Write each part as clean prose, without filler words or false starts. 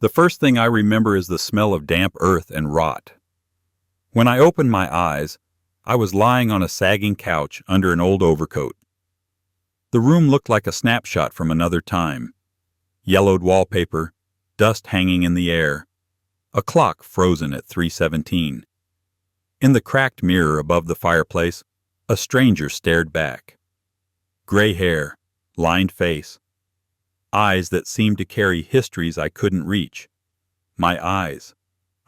The first thing I remember is the smell of damp earth and rot. When I opened my eyes, I was lying on a sagging couch under an old overcoat. The room looked like a snapshot from another time. Yellowed wallpaper, dust hanging in the air, a clock frozen at 3:17. In the cracked mirror above the fireplace, a stranger stared back. Gray hair, lined face, eyes that seemed to carry histories I couldn't reach. My eyes.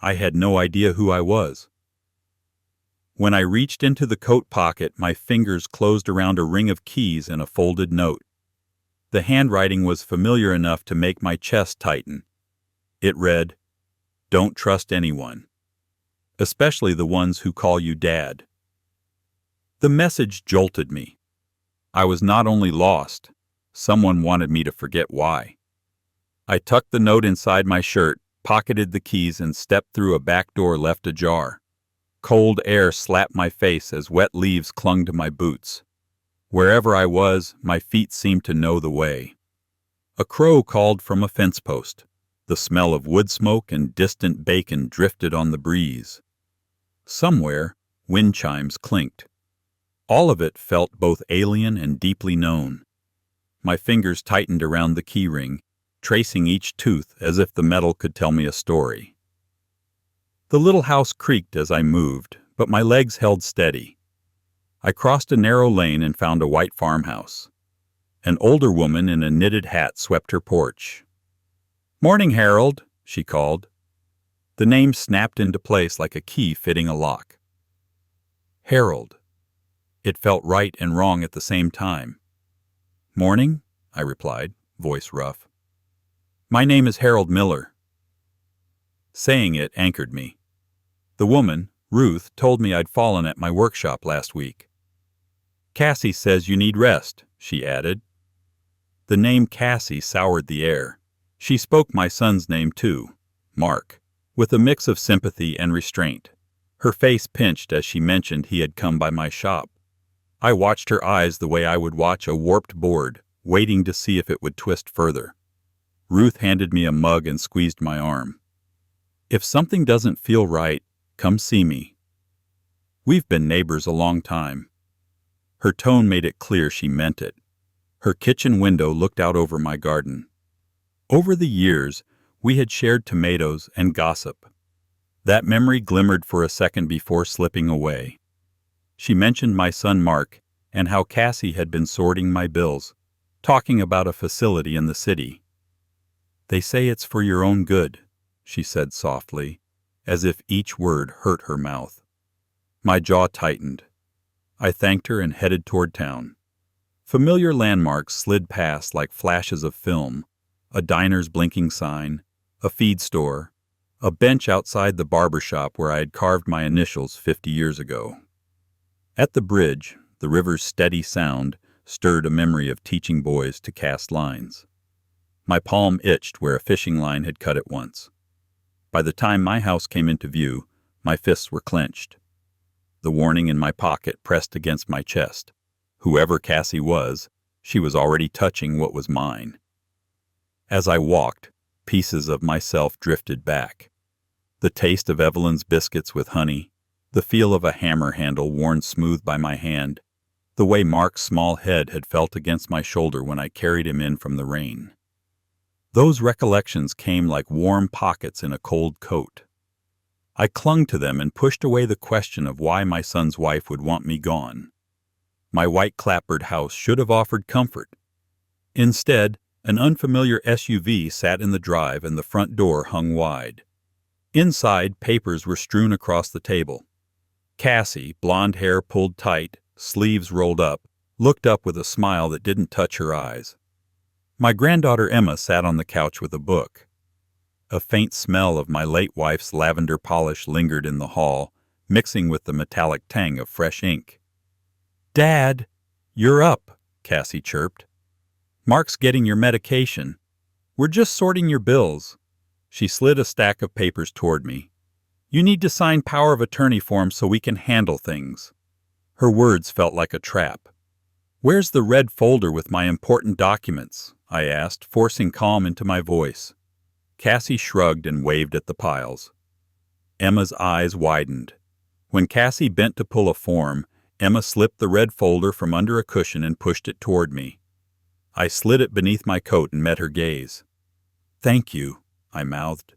I had no idea who I was. When I reached into the coat pocket, my fingers closed around a ring of keys and a folded note. The handwriting was familiar enough to make my chest tighten. It read, "Don't trust anyone, especially the ones who call you Dad." The message jolted me. I was not only lost, someone wanted me to forget why. I tucked the note inside my shirt, pocketed the keys, and stepped through a back door left ajar. Cold air slapped my face as wet leaves clung to my boots. Wherever I was, my feet seemed to know the way. A crow called from a fence post. The smell of wood smoke and distant bacon drifted on the breeze. Somewhere, wind chimes clinked. All of it felt both alien and deeply known. My fingers tightened around the key ring, tracing each tooth as if the metal could tell me a story. The little house creaked as I moved, but my legs held steady. I crossed a narrow lane and found a white farmhouse. An older woman in a knitted hat swept her porch. "Morning, Harold," she called. The name snapped into place like a key fitting a lock. Harold. It felt right and wrong at the same time. "Morning," I replied, voice rough. "My name is Harold Miller." Saying it anchored me. The woman, Ruth, told me I'd fallen at my workshop last week. "Cassie says you need rest," she added. The name Cassie soured the air. She spoke my son's name too, Mark, with a mix of sympathy and restraint. Her face pinched as she mentioned he had come by my shop. I watched her eyes the way I would watch a warped board, waiting to see if it would twist further. Ruth handed me a mug and squeezed my arm. "If something doesn't feel right, come see me. We've been neighbors a long time." Her tone made it clear she meant it. Her kitchen window looked out over my garden. Over the years, we had shared tomatoes and gossip. That memory glimmered for a second before slipping away. She mentioned my son Mark and how Cassie had been sorting my bills, talking about a facility in the city. "They say it's for your own good," she said softly, as if each word hurt her mouth. My jaw tightened. I thanked her and headed toward town. Familiar landmarks slid past like flashes of film: a diner's blinking sign, a feed store, a bench outside the barber shop where I had carved my initials 50 years ago. At the bridge, the river's steady sound stirred a memory of teaching boys to cast lines. My palm itched where a fishing line had cut it once. By the time my house came into view, my fists were clenched. The warning in my pocket pressed against my chest. Whoever Cassie was, she was already touching what was mine. As I walked, pieces of myself drifted back. The taste of Evelyn's biscuits with honey, the feel of a hammer handle worn smooth by my hand, the way Mark's small head had felt against my shoulder when I carried him in from the rain. Those recollections came like warm pockets in a cold coat. I clung to them and pushed away the question of why my son's wife would want me gone. My white clapboard house should have offered comfort. Instead, an unfamiliar SUV sat in the drive and the front door hung wide. Inside, papers were strewn across the table. Cassie, blonde hair pulled tight, sleeves rolled up, looked up with a smile that didn't touch her eyes. My granddaughter Emma sat on the couch with a book. A faint smell of my late wife's lavender polish lingered in the hall, mixing with the metallic tang of fresh ink. "Dad, you're up," Cassie chirped. "Mark's getting your medication. We're just sorting your bills." She slid a stack of papers toward me. "You need to sign power of attorney forms so we can handle things." Her words felt like a trap. "Where's the red folder with my important documents?" I asked, forcing calm into my voice. Cassie shrugged and waved at the piles. Emma's eyes widened. When Cassie bent to pull a form, Emma slipped the red folder from under a cushion and pushed it toward me. I slid it beneath my coat and met her gaze. "Thank you," I mouthed.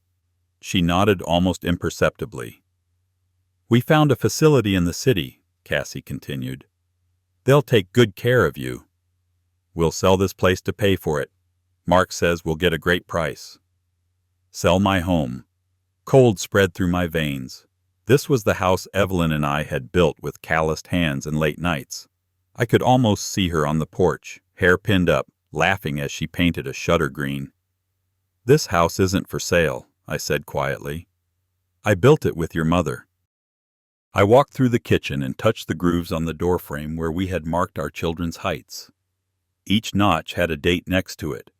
She nodded almost imperceptibly. "We found a facility in the city," Cassie continued. "They'll take good care of you. We'll sell this place to pay for it. Mark says we'll get a great price." Sell my home. Cold spread through my veins. This was the house Evelyn and I had built with calloused hands and late nights. I could almost see her on the porch, hair pinned up, laughing as she painted a shutter green. "This house isn't for sale," I said quietly. "I built it with your mother." I walked through the kitchen and touched the grooves on the doorframe where we had marked our children's heights. Each notch had a date next to it.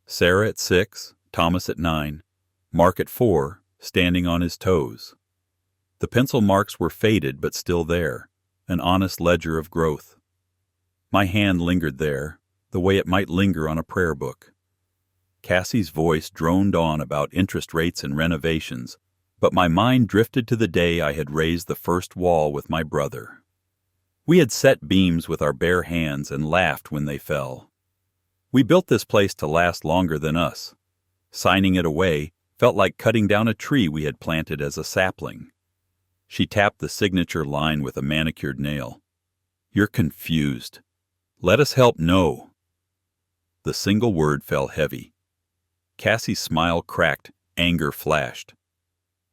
Sarah at 6, Thomas at 9, Mark at 4, standing on his toes. The pencil marks were faded but still there, an honest ledger of growth. My hand lingered there, the way it might linger on a prayer book. Cassie's voice droned on about interest rates and renovations, but my mind drifted to the day I had raised the first wall with my brother. We had set beams with our bare hands and laughed when they fell. We built this place to last longer than us. Signing it away felt like cutting down a tree we had planted as a sapling. She tapped the signature line with a manicured nail. "You're confused. Let us help know." The single word fell heavy. Cassie's smile cracked, anger flashed.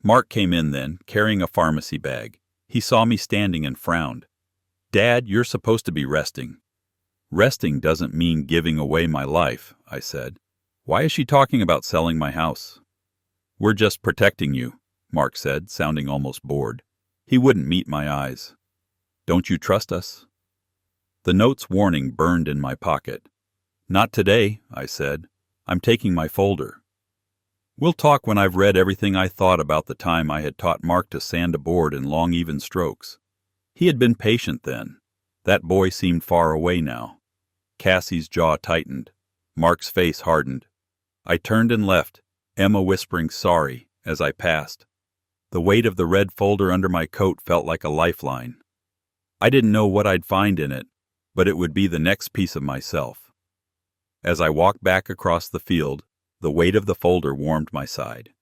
Mark came in then, carrying a pharmacy bag. He saw me standing and frowned. "Dad, you're supposed to be resting." "Resting doesn't mean giving away my life," I said. "Why is she talking about selling my house?" "We're just protecting you," Mark said, sounding almost bored. He wouldn't meet my eyes. "Don't you trust us?" The note's warning burned in my pocket. "Not today," I said. "I'm taking my folder." "We'll talk when I've read everything I thought about the time I had taught Mark to sand a board in long even strokes." He had been patient then. That boy seemed far away now. Cassie's jaw tightened. Mark's face hardened. I turned and left, Emma whispering sorry as I passed. The weight of the red folder under my coat felt like a lifeline. I didn't know what I'd find in it, but it would be the next piece of myself. As I walked back across the field, the weight of the folder warmed my side.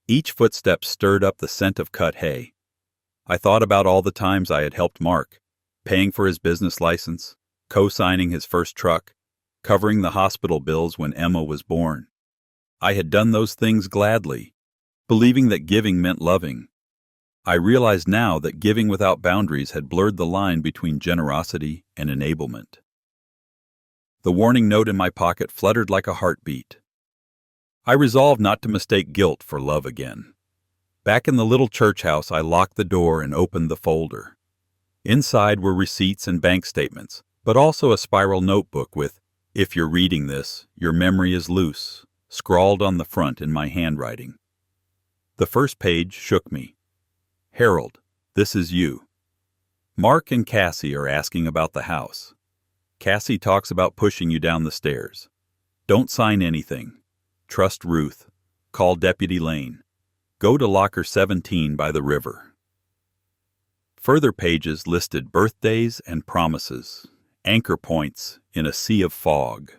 Each footstep stirred up the scent of cut hay. I thought about all the times I had helped Mark, paying for his business license, co-signing his first truck, covering the hospital bills when Emma was born. I had done those things gladly, believing that giving meant loving. I realized now that giving without boundaries had blurred the line between generosity and enablement. The warning note in my pocket fluttered like a heartbeat. I resolved not to mistake guilt for love again. Back in the little church house, I locked the door and opened the folder. Inside were receipts and bank statements, but also a spiral notebook with, "If you're reading this, your memory is loose," scrawled on the front in my handwriting. The first page shook me. "Harold, this is you. Mark and Cassie are asking about the house. Cassie talks about pushing you down the stairs. Don't sign anything. Trust Ruth. Call Deputy Lane. Go to locker 17 by the river." Further pages listed birthdays and promises, anchor points in a sea of fog.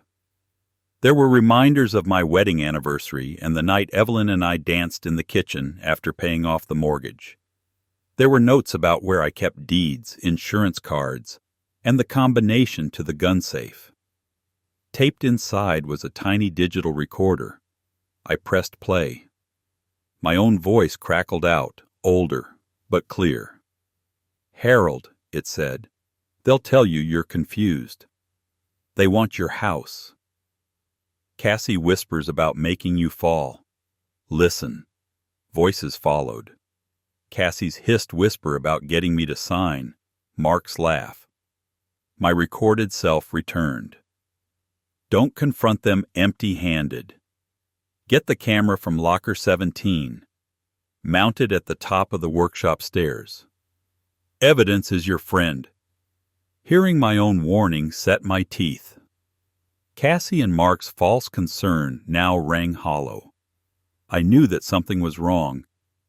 There were reminders of my wedding anniversary and the night Evelyn and I danced in the kitchen after paying off the mortgage. There were notes about where I kept deeds, insurance cards, and the combination to the gun safe. Taped inside was a tiny digital recorder. I pressed play. My own voice crackled out, older, but clear. "Harold," it said, "they'll tell you you're confused. They want your house. Cassie whispers about making you fall. Listen." Voices followed. Cassie's hissed whisper about getting me to sign. Mark's laugh. My recorded self returned. "Don't confront them empty-handed. Get the camera from locker 17. Mount it at the top of the workshop stairs. Evidence is your friend." Hearing my own warning set my teeth. Cassie and Mark's false concern now rang hollow. I knew that something was wrong,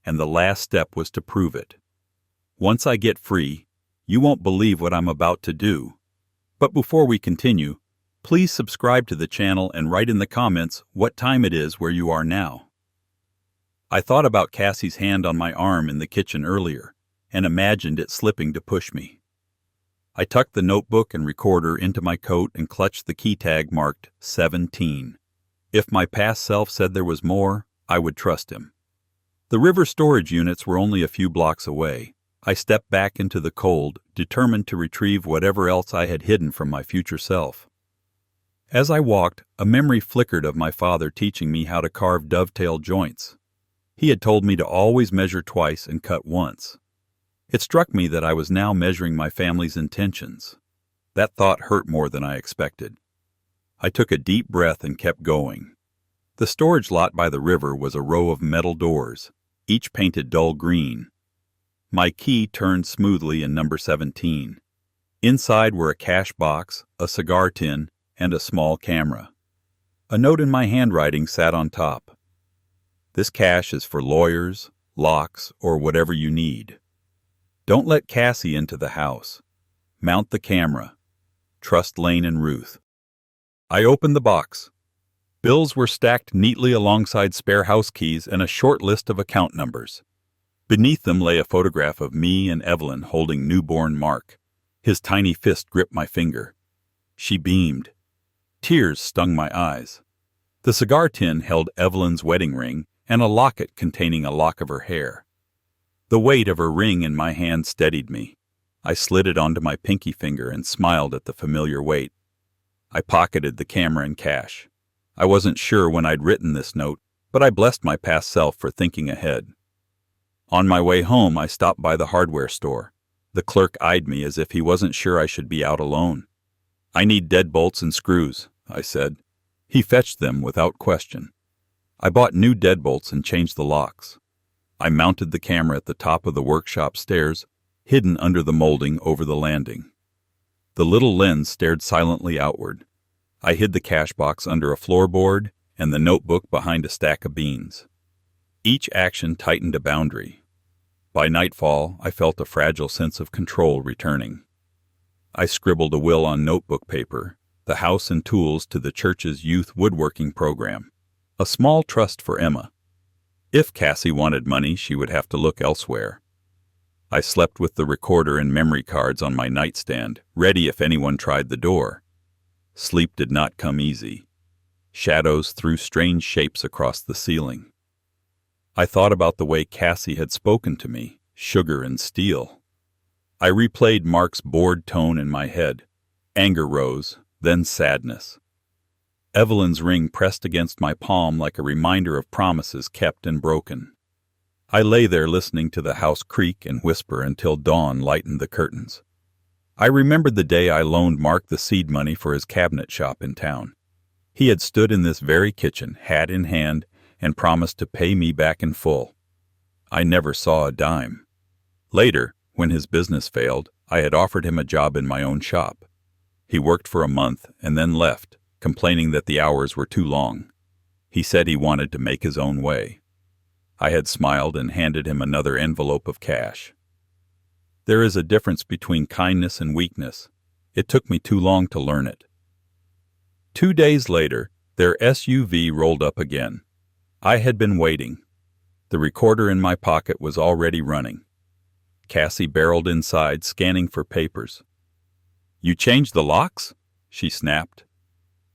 and the last step was to prove it. Once I get free, you won't believe what I'm about to do. But before we continue, please subscribe to the channel and write in the comments what time it is where you are now. I thought about Cassie's hand on my arm in the kitchen earlier, and imagined it slipping to push me. I tucked the notebook and recorder into my coat and clutched the key tag marked 17. If my past self said there was more, I would trust him. The river storage units were only a few blocks away. I stepped back into the cold, determined to retrieve whatever else I had hidden from my future self. As I walked, a memory flickered of my father teaching me how to carve dovetail joints. He had told me to always measure twice and cut once. It struck me that I was now measuring my family's intentions. That thought hurt more than I expected. I took a deep breath and kept going. The storage lot by the river was a row of metal doors, each painted dull green. My key turned smoothly in number 17. Inside were a cash box, a cigar tin, and a small camera. A note in my handwriting sat on top. This cash is for lawyers, locks, or whatever you need. Don't let Cassie into the house. Mount the camera. Trust Lane and Ruth. I opened the box. Bills were stacked neatly alongside spare house keys and a short list of account numbers. Beneath them lay a photograph of me and Evelyn holding newborn Mark. His tiny fist gripped my finger. She beamed. Tears stung my eyes. The cigar tin held Evelyn's wedding ring and a locket containing a lock of her hair. The weight of her ring in my hand steadied me. I slid it onto my pinky finger and smiled at the familiar weight. I pocketed the camera and cash. I wasn't sure when I'd written this note, but I blessed my past self for thinking ahead. On my way home, I stopped by the hardware store. The clerk eyed me as if he wasn't sure I should be out alone. I need deadbolts and screws, I said. He fetched them without question. I bought new deadbolts and changed the locks. I mounted the camera at the top of the workshop stairs, hidden under the molding over the landing. The little lens stared silently outward. I hid the cash box under a floorboard and the notebook behind a stack of beans. Each action tightened a boundary. By nightfall, I felt a fragile sense of control returning. I scribbled a will on notebook paper, the house and tools to the church's youth woodworking program, a small trust for Emma. If Cassie wanted money, she would have to look elsewhere. I slept with the recorder and memory cards on my nightstand, ready if anyone tried the door. Sleep did not come easy. Shadows threw strange shapes across the ceiling. I thought about the way Cassie had spoken to me, sugar and steel. I replayed Mark's bored tone in my head. Anger rose, then sadness. Evelyn's ring pressed against my palm like a reminder of promises kept and broken. I lay there listening to the house creak and whisper until dawn lightened the curtains. I remembered the day I loaned Mark the seed money for his cabinet shop in town. He had stood in this very kitchen, hat in hand, and promised to pay me back in full. I never saw a dime. Later, when his business failed, I had offered him a job in my own shop. He worked for a month and then left, complaining that the hours were too long. He said he wanted to make his own way. I had smiled and handed him another envelope of cash. There is a difference between kindness and weakness. It took me too long to learn it. 2 days later, their SUV rolled up again. I had been waiting. The recorder in my pocket was already running. Cassie barreled inside, scanning for papers. "You changed the locks?" she snapped.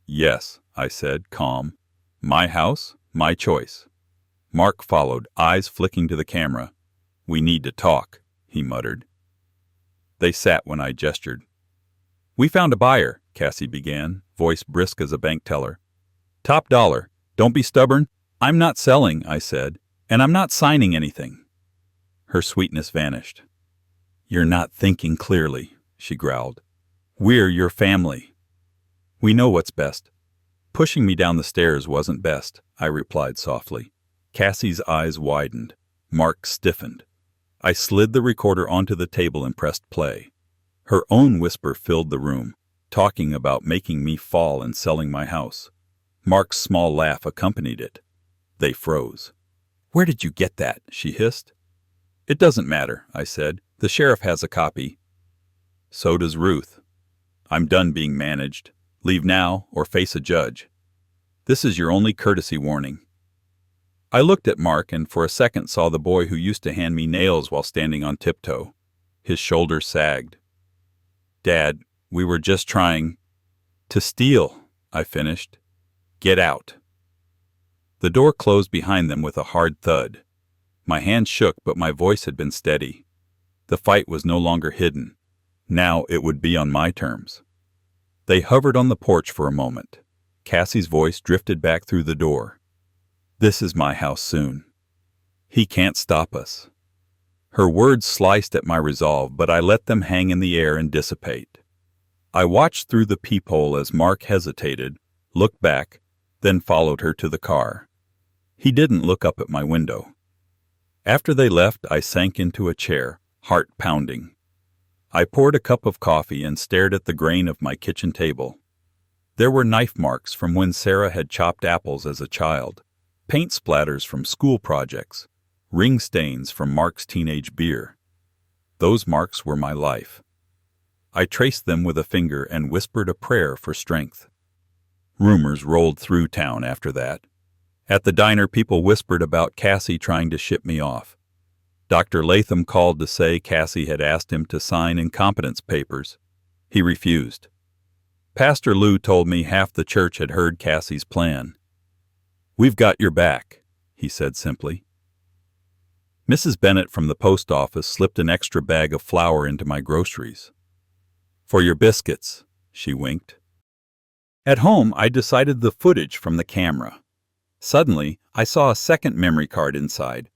"Yes," I said, calm. "My house, my choice." Mark followed, eyes flicking to the camera. "We need to talk," he muttered. They sat when I gestured. "We found a buyer," Cassie began, voice brisk as a bank teller. "Top dollar. Don't be stubborn." "I'm not selling," I said, "and I'm not signing anything." Her sweetness vanished. "You're not thinking clearly," she growled. "We're your family. We know what's best." Pushing me down the stairs wasn't best, I replied softly. Cassie's eyes widened. Mark stiffened. I slid the recorder onto the table and pressed play. Her own whisper filled the room, talking about making me fall and selling my house. Mark's small laugh accompanied it. They froze. "Where did you get that?" she hissed. "It doesn't matter," I said. "The sheriff has a copy." "So does Ruth. I'm done being managed. Leave now or face a judge. This is your only courtesy warning." I looked at Mark and for a second saw the boy who used to hand me nails while standing on tiptoe. His shoulders sagged. "Dad, we were just trying to steal," I finished. "Get out." The door closed behind them with a hard thud. My hand shook, but my voice had been steady. The fight was no longer hidden. Now it would be on my terms. They hovered on the porch for a moment. Cassie's voice drifted back through the door. "This is my house soon. He can't stop us." Her words sliced at my resolve, but I let them hang in the air and dissipate. I watched through the peephole as Mark hesitated, looked back, then followed her to the car. He didn't look up at my window. After they left, I sank into a chair, heart pounding. I poured a cup of coffee and stared at the grain of my kitchen table. There were knife marks from when Sarah had chopped apples as a child, paint splatters from school projects, ring stains from Mark's teenage beer. Those marks were my life. I traced them with a finger and whispered a prayer for strength. Rumors rolled through town after that. At the diner, people whispered about Cassie trying to ship me off. Dr. Latham called to say Cassie had asked him to sign incompetence papers. He refused. Pastor Lou told me half the church had heard Cassie's plan. "We've got your back," he said simply. Mrs. Bennett from the post office slipped an extra bag of flour into my groceries. "For your biscuits," she winked. At home, I decided the footage from the camera. Suddenly, I saw a second memory card inside.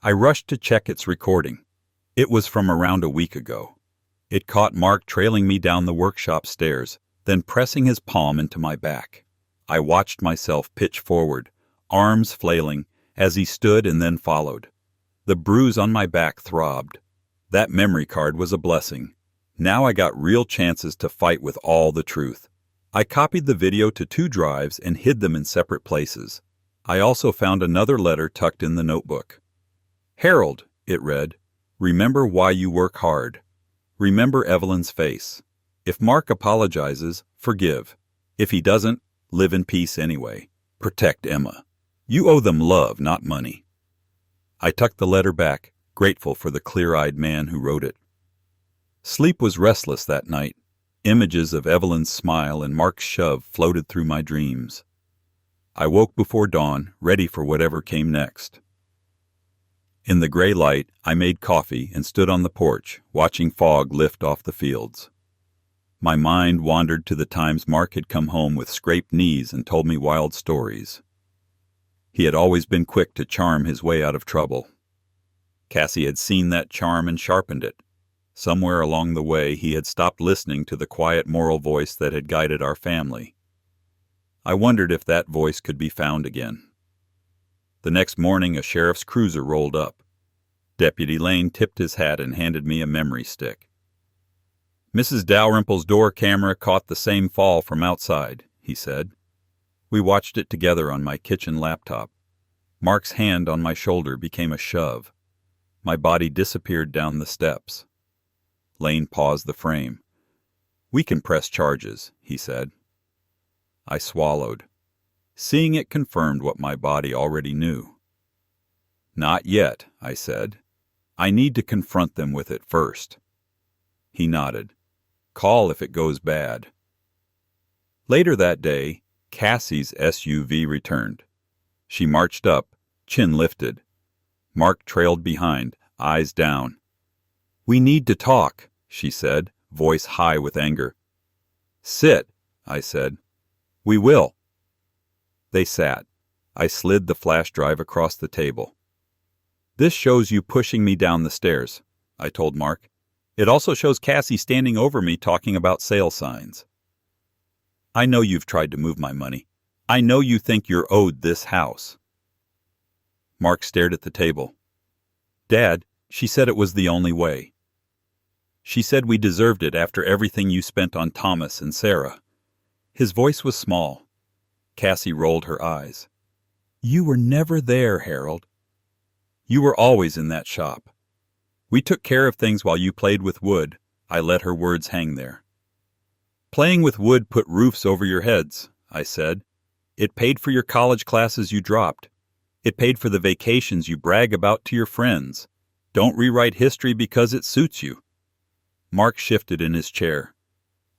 I rushed to check its recording. It was from around a week ago. It caught Mark trailing me down the workshop stairs, then pressing his palm into my back. I watched myself pitch forward, arms flailing, as he stood and then followed. The bruise on my back throbbed. That memory card was a blessing. Now I got real chances to fight with all the truth. I copied the video to 2 drives and hid them in separate places. I also found another letter tucked in the notebook. "Harold," it read, "remember why you work hard. Remember Evelyn's face. If Mark apologizes, forgive. If he doesn't, live in peace anyway. Protect Emma. You owe them love, not money." I tucked the letter back, grateful for the clear-eyed man who wrote it. Sleep was restless that night. Images of Evelyn's smile and Mark's shove floated through my dreams. I woke before dawn, ready for whatever came next. In the gray light, I made coffee and stood on the porch, watching fog lift off the fields. My mind wandered to the times Mark had come home with scraped knees and told me wild stories. He had always been quick to charm his way out of trouble. Cassie had seen that charm and sharpened it. Somewhere along the way, he had stopped listening to the quiet moral voice that had guided our family. I wondered if that voice could be found again. The next morning, a sheriff's cruiser rolled up. Deputy Lane tipped his hat and handed me a memory stick. "Mrs. Dalrymple's door camera caught the same fall from outside," he said. We watched it together on my kitchen laptop. Mark's hand on my shoulder became a shove. My body disappeared down the steps. Lane paused the frame. "We can press charges," he said. I swallowed. Seeing it confirmed what my body already knew. "Not yet," I said. "I need to confront them with it first." He nodded. "Call if it goes bad." Later that day, Cassie's SUV returned. She marched up, chin lifted. Mark trailed behind, eyes down. "We need to talk," she said, voice high with anger. "Sit," I said. "We will." They sat. I slid the flash drive across the table. "This shows you pushing me down the stairs," I told Mark. "It also shows Cassie standing over me talking about sale signs. I know you've tried to move my money. I know you think you're owed this house." Mark stared at the table. "Dad, she said it was the only way. She said we deserved it after everything you spent on Thomas and Sarah." His voice was small. Cassie rolled her eyes. "You were never there, Harold." You were always in that shop. We took care of things while you played with wood. I let her words hang there. Playing with wood put roofs over your heads, I said. It paid for your college classes you dropped. It paid for the vacations you brag about to your friends. Don't rewrite history because it suits you. Mark shifted in his chair.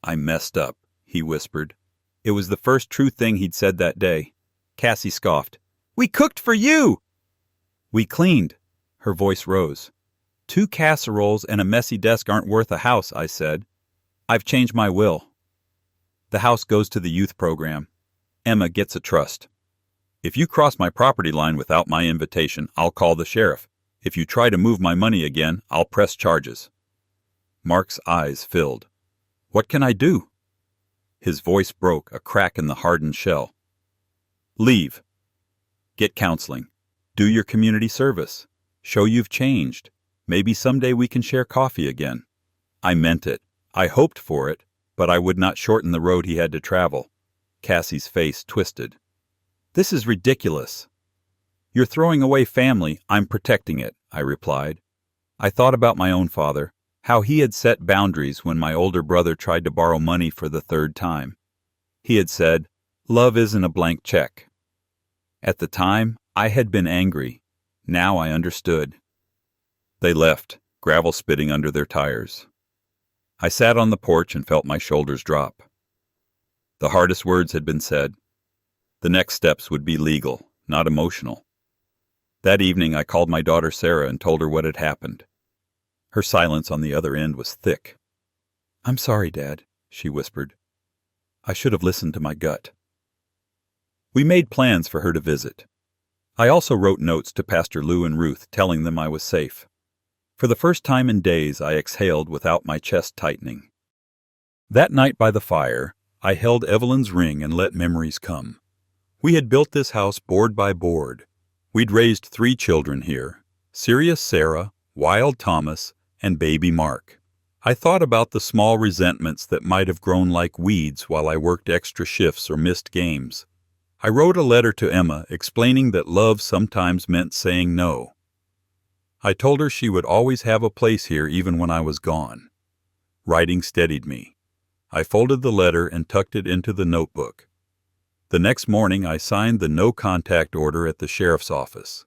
I messed up, he whispered. It was the first true thing he'd said that day. Cassie scoffed. We cooked for you! We cleaned. Her voice rose. 2 casseroles and a messy desk aren't worth a house, I said. I've changed my will. The house goes to the youth program. Emma gets a trust. If you cross my property line without my invitation, I'll call the sheriff. If you try to move my money again, I'll press charges. Mark's eyes filled. What can I do? His voice broke, a crack in the hardened shell. Leave. Get counseling. Do your community service. Show you've changed. Maybe someday we can share coffee again. I meant it. I hoped for it, but I would not shorten the road he had to travel. Cassie's face twisted. This is ridiculous. You're throwing away family. I'm protecting it, I replied. I thought about my own father, how he had set boundaries when my older brother tried to borrow money for the 3rd time. He had said, love isn't a blank check. At the time, I had been angry. Now I understood. They left, gravel spitting under their tires. I sat on the porch and felt my shoulders drop. The hardest words had been said. The next steps would be legal, not emotional. That evening I called my daughter Sarah and told her what had happened. Her silence on the other end was thick. I'm sorry, Dad, she whispered. I should have listened to my gut. We made plans for her to visit. I also wrote notes to Pastor Lou and Ruth telling them I was safe. For the first time in days, I exhaled without my chest tightening. That night by the fire, I held Evelyn's ring and let memories come. We had built this house board by board. We'd raised 3 children here, Serious Sarah, Wild Thomas, and Baby Mark. I thought about the small resentments that might have grown like weeds while I worked extra shifts or missed games. I wrote a letter to Emma explaining that love sometimes meant saying no. I told her she would always have a place here even when I was gone. Writing steadied me. I folded the letter and tucked it into the notebook. The next morning I signed the no-contact order at the sheriff's office.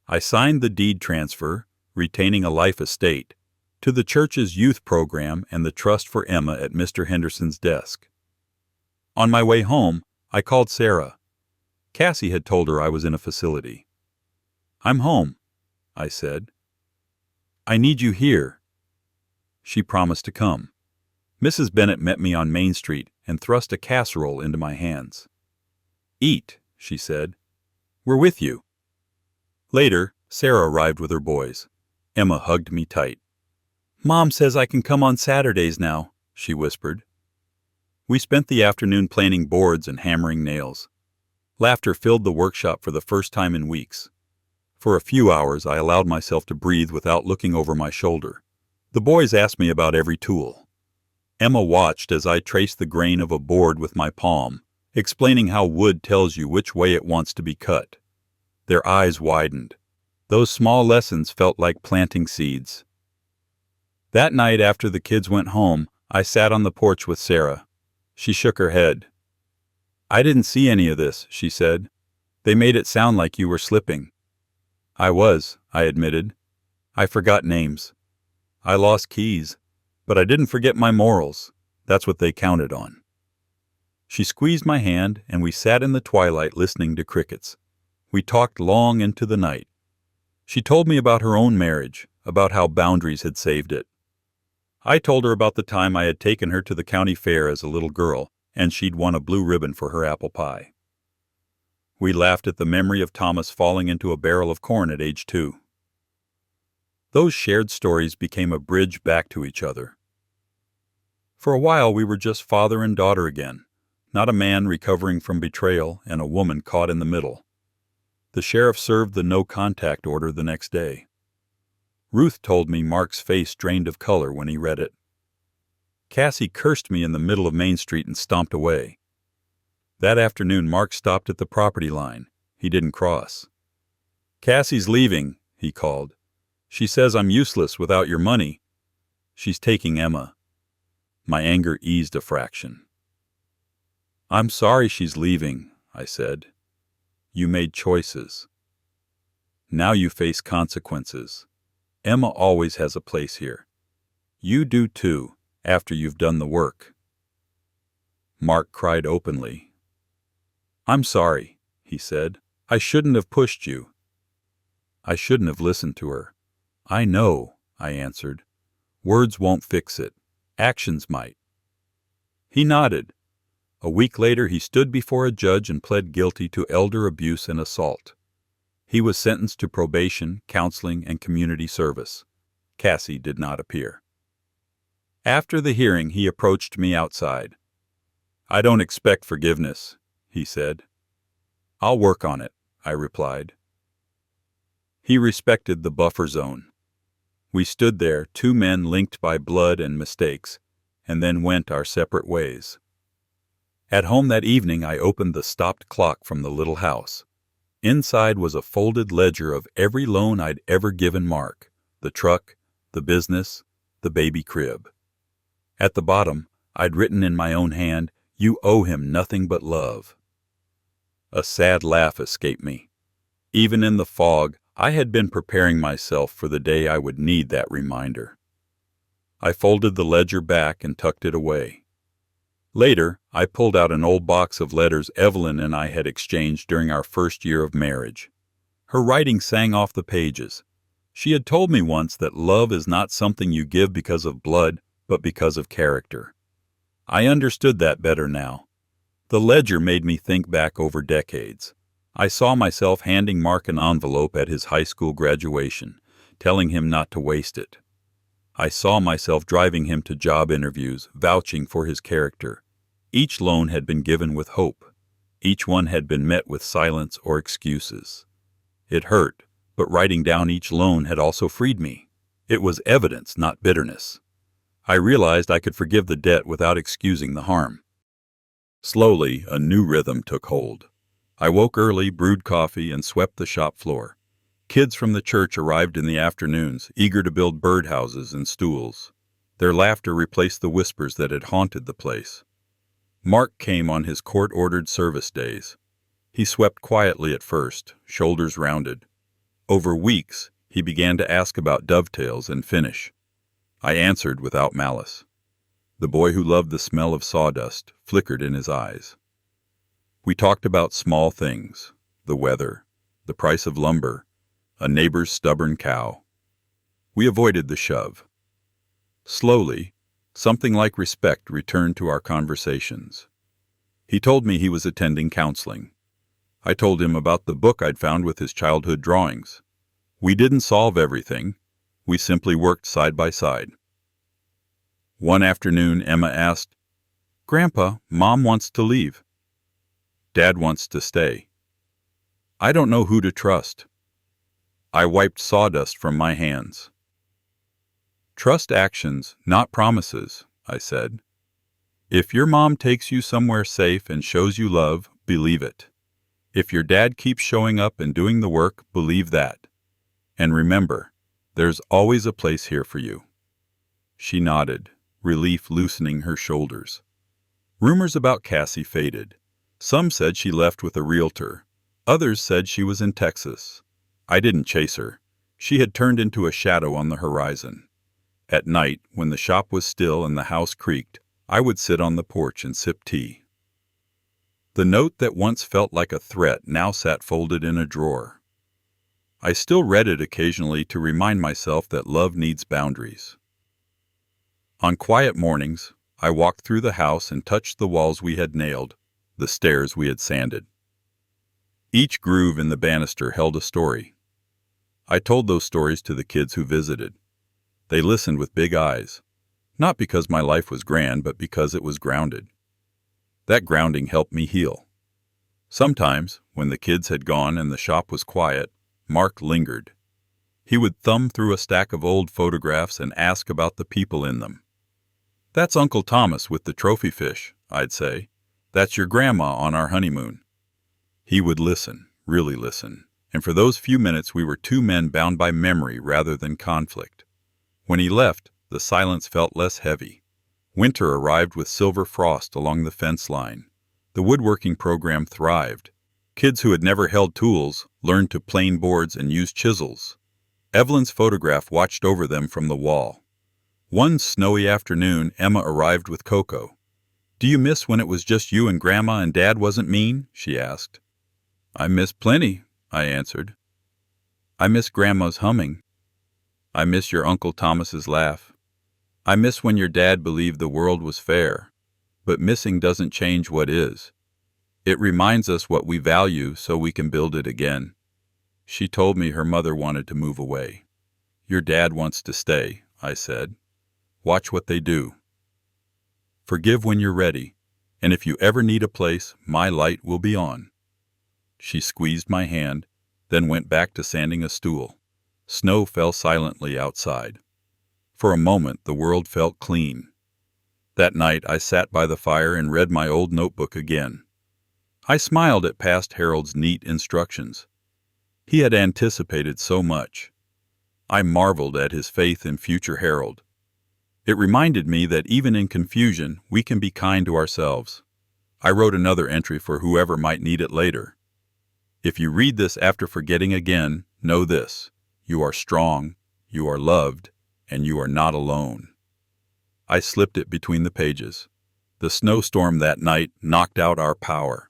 I signed the deed transfer, retaining a life estate, to the church's youth program and the trust for Emma at Mr. Henderson's desk. On my way home, I called Sarah. Cassie had told her I was in a facility. I'm home, I said. I need you here. She promised to come. Mrs. Bennett met me on Main Street and thrust a casserole into my hands. Eat, she said. We're with you. Later, Sarah arrived with her boys. Emma hugged me tight. Mom says I can come on Saturdays now, she whispered. We spent the afternoon planing boards and hammering nails. Laughter filled the workshop for the first time in weeks. For a few hours, I allowed myself to breathe without looking over my shoulder. The boys asked me about every tool. Emma watched as I traced the grain of a board with my palm, explaining how wood tells you which way it wants to be cut. Their eyes widened. Those small lessons felt like planting seeds. That night after the kids went home, I sat on the porch with Sarah. She shook her head. I didn't see any of this, she said. They made it sound like you were slipping. I was, I admitted. I forgot names. I lost keys, but I didn't forget my morals. That's what they counted on. She squeezed my hand, and we sat in the twilight listening to crickets. We talked long into the night. She told me about her own marriage, about how boundaries had saved it. I told her about the time I had taken her to the county fair as a little girl, and she'd won a blue ribbon for her apple pie. We laughed at the memory of Thomas falling into a barrel of corn at age 2. Those shared stories became a bridge back to each other. For a while we were just father and daughter again, not a man recovering from betrayal and a woman caught in the middle. The sheriff served the no-contact order the next day. Ruth told me Mark's face drained of color when he read it. Cassie cursed me in the middle of Main Street and stomped away. That afternoon Mark stopped at the property line. He didn't cross. Cassie's leaving, he called. "She says I'm useless without your money. She's taking Emma." My anger eased a fraction. "I'm sorry she's leaving," I said. "You made choices. Now you face consequences. Emma always has a place here. You do too, after you've done the work." Mark cried openly. "I'm sorry," he said. "I shouldn't have pushed you." I shouldn't have listened to her. "I know," I answered. "Words won't fix it. Actions might." He nodded. A week later he stood before a judge and pled guilty to elder abuse and assault. He was sentenced to probation, counseling, and community service. Cassie did not appear. After the hearing, he approached me outside. "I don't expect forgiveness," he said. "I'll work on it," I replied. He respected the buffer zone. We stood there, two men linked by blood and mistakes, and then went our separate ways. At home that evening, I opened the stopped clock from the little house. Inside was a folded ledger of every loan I'd ever given Mark: the truck, the business, the baby crib. At the bottom, I'd written in my own hand, "You owe him nothing but love." A sad laugh escaped me. Even in the fog, I had been preparing myself for the day I would need that reminder. I folded the ledger back and tucked it away. Later, I pulled out an old box of letters Evelyn and I had exchanged during our first year of marriage. Her writing sang off the pages. She had told me once that love is not something you give because of blood, but because of character. I understood that better now. The ledger made me think back over decades. I saw myself handing Mark an envelope at his high school graduation, telling him not to waste it. I saw myself driving him to job interviews, vouching for his character. Each loan had been given with hope. Each one had been met with silence or excuses. It hurt, but writing down each loan had also freed me. It was evidence, not bitterness. I realized I could forgive the debt without excusing the harm. Slowly, a new rhythm took hold. I woke early, brewed coffee, and swept the shop floor. Kids from the church arrived in the afternoons, eager to build birdhouses and stools. Their laughter replaced the whispers that had haunted the place. Mark came on his court-ordered service days. He swept quietly at first, shoulders rounded. Over weeks, he began to ask about dovetails and finish. I answered without malice. The boy who loved the smell of sawdust flickered in his eyes. We talked about small things: the weather, the price of lumber, a neighbor's stubborn cow. We avoided the shove. Slowly, something like respect returned to our conversations. He told me he was attending counseling. I told him about the book I'd found with his childhood drawings. We didn't solve everything. We simply worked side by side. One afternoon, Emma asked, "Grandpa, Mom wants to leave. Dad wants to stay. I don't know who to trust." I wiped sawdust from my hands. "Trust actions, not promises," I said. "If your mom takes you somewhere safe and shows you love, believe it. If your dad keeps showing up and doing the work, believe that. And remember, there's always a place here for you." She nodded, relief loosening her shoulders. Rumors about Cassie faded. Some said she left with a realtor. Others said she was in Texas. I didn't chase her. She had turned into a shadow on the horizon. At night, when the shop was still and the house creaked, I would sit on the porch and sip tea. The note that once felt like a threat now sat folded in a drawer. I still read it occasionally to remind myself that love needs boundaries. On quiet mornings, I walked through the house and touched the walls we had nailed, the stairs we had sanded. Each groove in the banister held a story. I told those stories to the kids who visited. They listened with big eyes, not because my life was grand, but because it was grounded. That grounding helped me heal. Sometimes, when the kids had gone and the shop was quiet, Mark lingered. He would thumb through a stack of old photographs and ask about the people in them. "That's Uncle Thomas with the trophy fish," I'd say. "That's your grandma on our honeymoon." He would listen, really listen, and for those few minutes we were two men bound by memory rather than conflict. When he left, the silence felt less heavy. Winter arrived with silver frost along the fence line. The woodworking program thrived. Kids who had never held tools learned to plane boards and use chisels. Evelyn's photograph watched over them from the wall. One snowy afternoon, Emma arrived with cocoa. "Do you miss when it was just you and Grandma and Dad wasn't mean?" she asked. "I miss plenty," I answered. "I miss Grandma's humming. I miss your Uncle Thomas's laugh. I miss when your dad believed the world was fair. But missing doesn't change what is. It reminds us what we value so we can build it again." She told me her mother wanted to move away. "Your dad wants to stay," I said. "Watch what they do. Forgive when you're ready, and if you ever need a place, my light will be on." She squeezed my hand, then went back to sanding a stool. Snow fell silently outside. For a moment, the world felt clean. That night, I sat by the fire and read my old notebook again. I smiled at past Harold's neat instructions. He had anticipated so much. I marveled at his faith in future Harold. It reminded me that even in confusion, we can be kind to ourselves. I wrote another entry for whoever might need it later. If you read this after forgetting again, know this: you are strong, you are loved, and you are not alone. I slipped it between the pages. The snowstorm that night knocked out our power.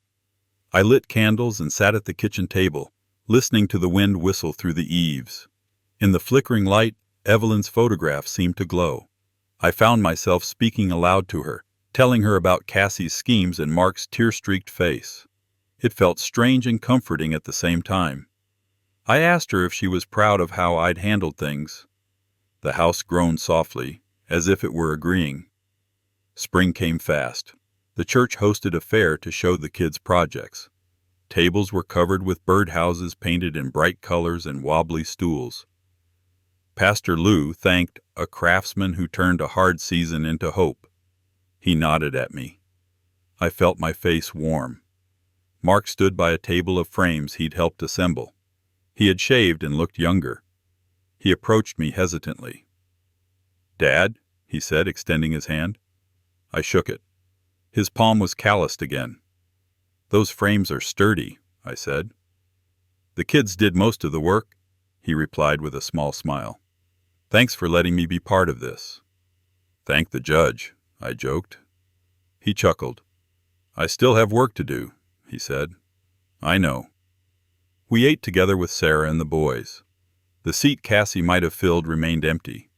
I lit candles and sat at the kitchen table, listening to the wind whistle through the eaves. In the flickering light, Evelyn's photograph seemed to glow. I found myself speaking aloud to her, telling her about Cassie's schemes and Mark's tear-streaked face. It felt strange and comforting at the same time. I asked her if she was proud of how I'd handled things. The house groaned softly, as if it were agreeing. Spring came fast. The church hosted a fair to show the kids' projects. Tables were covered with birdhouses painted in bright colors and wobbly stools. Pastor Lou thanked a craftsman who turned a hard season into hope. He nodded at me. I felt my face warm. Mark stood by a table of frames he'd helped assemble. He had shaved and looked younger. He approached me hesitantly. "Dad," he said, extending his hand. I shook it. His palm was calloused again. "Those frames are sturdy," I said. "The kids did most of the work," he replied with a small smile. "Thanks for letting me be part of this." "Thank the judge," I joked. He chuckled. "I still have work to do," he said. "I know." We ate together with Sarah and the boys. The seat Cassie might have filled remained empty.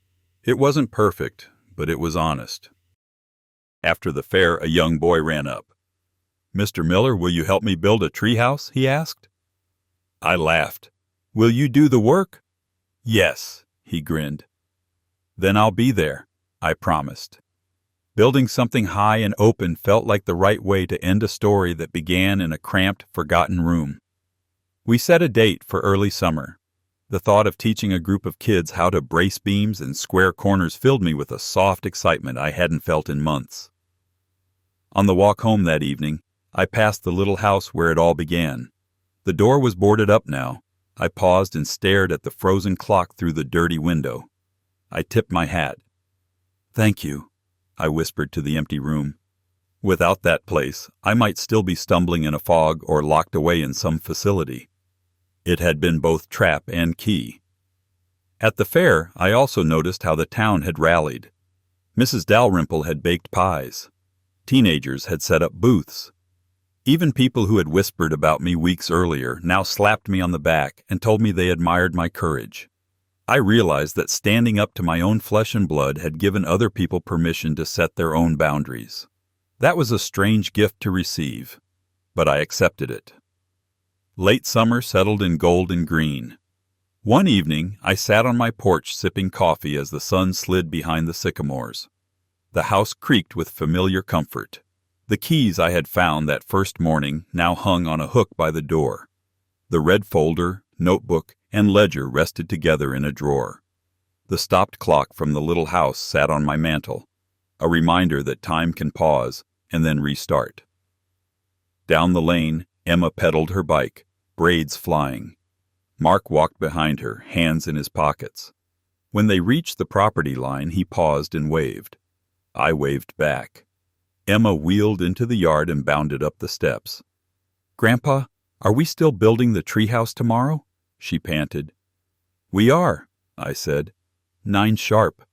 It wasn't perfect, but it was honest. After the fair, a young boy ran up. "Mr. Miller, will you help me build a treehouse?" he asked. I laughed. "Will you do the work?" "Yes," he grinned. "Then I'll be there," I promised. Building something high and open felt like the right way to end a story that began in a cramped, forgotten room. We set a date for early summer. The thought of teaching a group of kids how to brace beams and square corners filled me with a soft excitement I hadn't felt in months. On the walk home that evening, I passed the little house where it all began. The door was boarded up now. I paused and stared at the frozen clock through the dirty window. I tipped my hat. "Thank you," I whispered to the empty room. Without that place, I might still be stumbling in a fog or locked away in some facility. It had been both trap and key. At the fair, I also noticed how the town had rallied. Mrs. Dalrymple had baked pies. Teenagers had set up booths. Even people who had whispered about me weeks earlier now slapped me on the back and told me they admired my courage. I realized that standing up to my own flesh and blood had given other people permission to set their own boundaries. That was a strange gift to receive, but I accepted it. Late summer settled in gold and green. One evening, I sat on my porch sipping coffee as the sun slid behind the sycamores. The house creaked with familiar comfort. The keys I had found that first morning now hung on a hook by the door. The red folder, notebook, and ledger rested together in a drawer. The stopped clock from the little house sat on my mantel, a reminder that time can pause and then restart. Down the lane, Emma pedaled her bike, braids flying. Mark walked behind her, hands in his pockets. When they reached the property line, he paused and waved. I waved back. Emma wheeled into the yard and bounded up the steps. "Grandpa, are we still building the treehouse tomorrow?" she panted. "We are," I said. "9 sharp."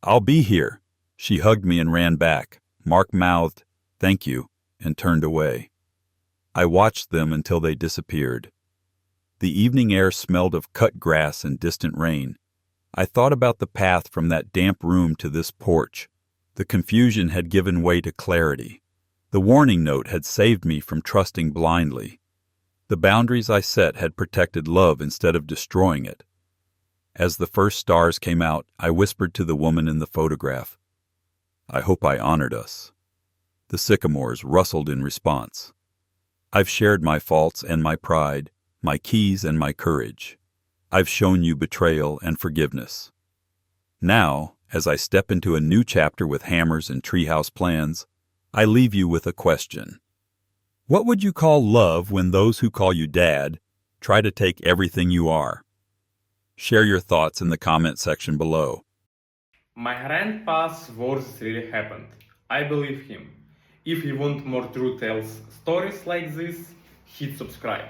"I'll be here." She hugged me and ran back. Mark mouthed, "Thank you," and turned away. I watched them until they disappeared. The evening air smelled of cut grass and distant rain. I thought about the path from that damp room to this porch. The confusion had given way to clarity. The warning note had saved me from trusting blindly. The boundaries I set had protected love instead of destroying it. As the first stars came out, I whispered to the woman in the photograph, "I hope I honored us." The sycamores rustled in response. I've shared my faults and my pride, my keys and my courage. I've shown you betrayal and forgiveness. Now, as I step into a new chapter with hammers and treehouse plans, I leave you with a question. What would you call love when those who call you Dad try to take everything you are? Share your thoughts in the comment section below. My grandpa's words really happened. I believe him. If you want more true tales stories like this, hit subscribe.